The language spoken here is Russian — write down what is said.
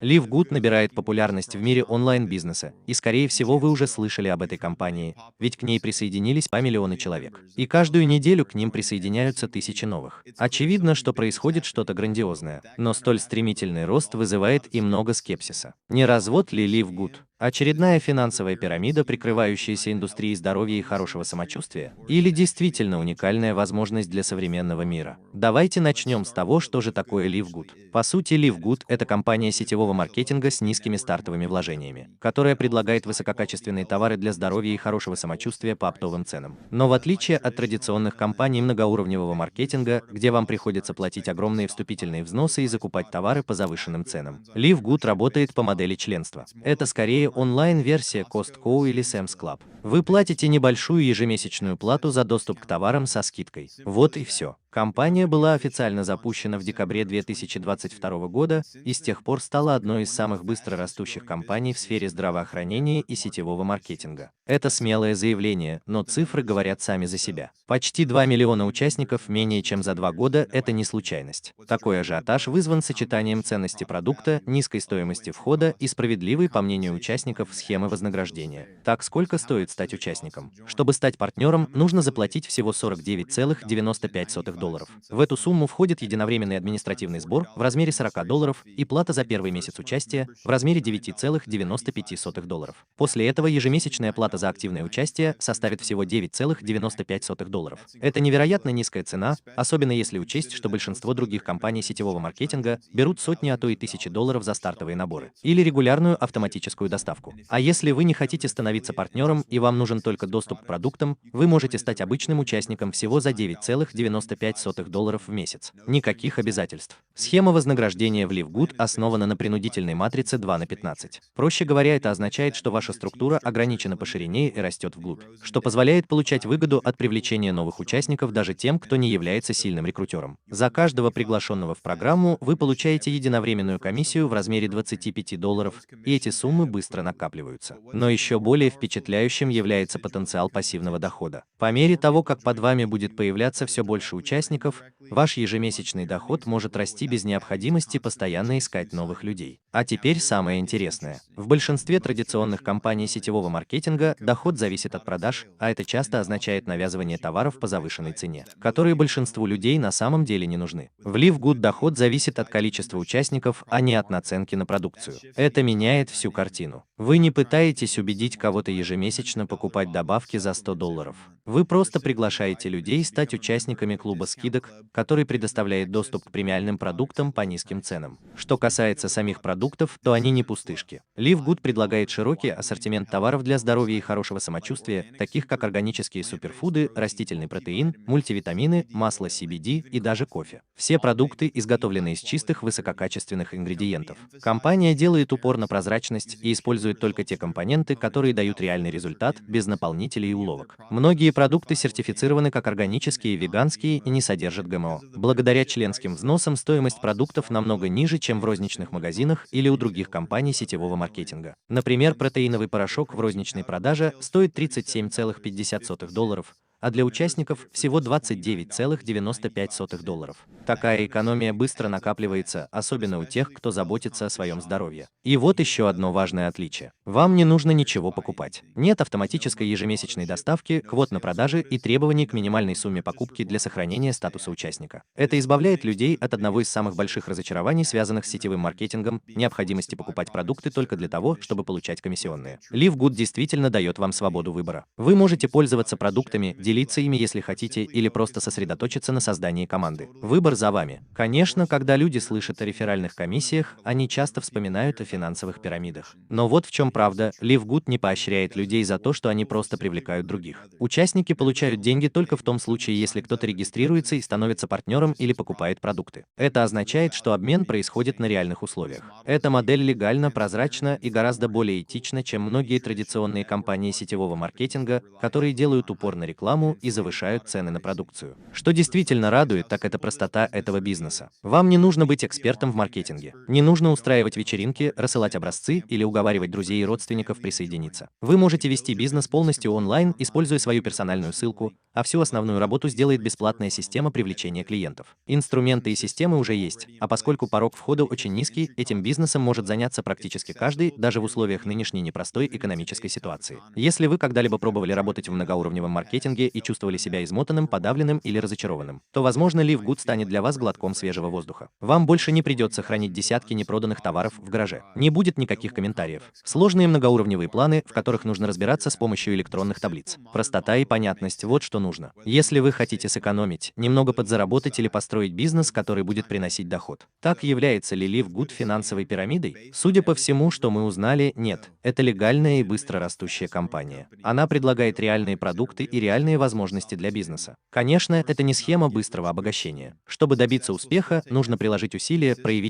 Live Good набирает популярность в мире онлайн-бизнеса, и скорее всего вы уже слышали об этой компании, ведь к ней присоединились по миллионы человек. И каждую неделю к ним присоединяются тысячи новых. Очевидно, что происходит что-то грандиозное, но столь стремительный рост вызывает и много скепсиса. Не развод ли Live Good? Очередная финансовая пирамида, прикрывающаяся индустрией здоровья и хорошего самочувствия? Или действительно уникальная возможность для современного мира? Давайте начнем с того, что же такое Live Good. По сути, Live Good – это компания сетевого маркетинга с низкими стартовыми вложениями, которая предлагает высококачественные товары для здоровья и хорошего самочувствия по оптовым ценам. Но в отличие от традиционных компаний многоуровневого маркетинга, где вам приходится платить огромные вступительные взносы и закупать товары по завышенным ценам, Live Good работает по модели членства. Это скорее онлайн-версия Costco или Sam's Club. Вы платите небольшую ежемесячную плату за доступ к товарам со скидкой. Вот и все. Компания была официально запущена в декабре 2022 года и с тех пор стала одной из самых быстро растущих компаний в сфере здравоохранения и сетевого маркетинга. Это смелое заявление, но цифры говорят сами за себя. Почти 2 миллиона участников менее чем за 2 года – это не случайность. Такой ажиотаж вызван сочетанием ценности продукта, низкой стоимости входа и справедливой, по мнению участников, схемы вознаграждения. Так, сколько стоит стать участником? Чтобы стать партнером, нужно заплатить всего $49,95. В эту сумму входит единовременный административный сбор в размере $40 и плата за первый месяц участия в размере $9,95. После этого ежемесячная плата за активное участие составит всего $9,95. Это невероятно низкая цена, особенно если учесть, что большинство других компаний сетевого маркетинга берут сотни, а то и тысячи долларов за стартовые наборы или регулярную автоматическую доставку. А если вы не хотите становиться партнером и вам нужен только доступ к продуктам, вы можете стать обычным участником всего за $9,95 в месяц. Никаких обязательств. Схема вознаграждения в Live Good основана на принудительной матрице 2/15. Проще говоря, это означает, что ваша структура ограничена по ширине и растет вглубь, что позволяет получать выгоду от привлечения новых участников даже тем, кто не является сильным рекрутером. За каждого приглашенного в программу вы получаете единовременную комиссию в размере $25, и эти суммы быстро накапливаются. Но еще более впечатляющим является потенциал пассивного дохода. По мере того, как под вами будет появляться все больше участников, ваш ежемесячный доход может расти без необходимости постоянно искать новых людей. А теперь самое интересное. В большинстве традиционных компаний сетевого маркетинга доход зависит от продаж, а это часто означает навязывание товаров по завышенной цене, которые большинству людей на самом деле не нужны. В Live Good доход зависит от количества участников, а не от наценки на продукцию. Это меняет всю картину. Вы не пытаетесь убедить кого-то ежемесячно покупать добавки за $100. Вы просто приглашаете людей стать участниками клуба скидок, который предоставляет доступ к премиальным продуктам по низким ценам. Что касается самих продуктов, то они не пустышки. Live Good предлагает широкий ассортимент товаров для здоровья и хорошего самочувствия, таких как органические суперфуды, растительный протеин, мультивитамины, масло CBD и даже кофе. Все продукты изготовлены из чистых высококачественных ингредиентов. Компания делает упор на прозрачность и использует только те компоненты, которые дают реальный результат, без наполнителей и уловок. Многие продукты сертифицированы как органические, веганские и не содержат ГМО. Благодаря членским взносам стоимость продуктов намного ниже, чем в розничных магазинах или у других компаний сетевого маркетинга. Например, протеиновый порошок в розничной продаже стоит $37,50, а для участников всего $29,95. Такая экономия быстро накапливается, особенно у тех, кто заботится о своем здоровье. И вот еще одно важное отличие. Вам не нужно ничего покупать. Нет автоматической ежемесячной доставки, квот на продажи и требований к минимальной сумме покупки для сохранения статуса участника. Это избавляет людей от одного из самых больших разочарований, связанных с сетевым маркетингом, необходимости покупать продукты только для того, чтобы получать комиссионные. Live Good действительно дает вам свободу выбора. Вы можете пользоваться продуктами, делиться ими, если хотите, или просто сосредоточиться на создании команды. Выбор за вами. Конечно, когда люди слышат о реферальных комиссиях, они часто вспоминают о финансовых пирамидах. Но вот в чем правда, Live Good не поощряет людей за то, что они просто привлекают других. Участники получают деньги только в том случае, если кто-то регистрируется и становится партнером или покупает продукты. Это означает, что обмен происходит на реальных условиях. Эта модель легальна, прозрачна и гораздо более этична, чем многие традиционные компании сетевого маркетинга, которые делают упор на рекламу рекламу и завышают цены на продукцию. Что действительно радует, так это простота этого бизнеса. Вам не нужно быть экспертом в маркетинге. Не нужно устраивать вечеринки, рассылать образцы или уговаривать друзей и родственников присоединиться. Вы можете вести бизнес полностью онлайн, используя свою персональную ссылку, а всю основную работу сделает бесплатная система привлечения клиентов. Инструменты и системы уже есть, а поскольку порог входа очень низкий, этим бизнесом может заняться практически каждый, даже в условиях нынешней непростой экономической ситуации. Если вы когда-либо пробовали работать в многоуровневом маркетинге и чувствовали себя измотанным, подавленным или разочарованным, то, возможно, LiveGood станет для вас глотком свежего воздуха. Вам больше не придется хранить десятки непроданных товаров в гараже. Не будет никаких комментариев. Сложные многоуровневые планы, в которых нужно разбираться с помощью электронных таблиц. Простота и понятность – вот что нужно. Если вы хотите сэкономить, немного подзаработать или построить бизнес, который будет приносить доход. Так, является ли LiveGood финансовой пирамидой? Судя по всему, что мы узнали, нет. Это легальная и быстро растущая компания. Она предлагает реальные продукты и реальные возможности для бизнеса. Конечно, это не схема быстрого обогащения. Чтобы добиться успеха, нужно приложить усилия, проявить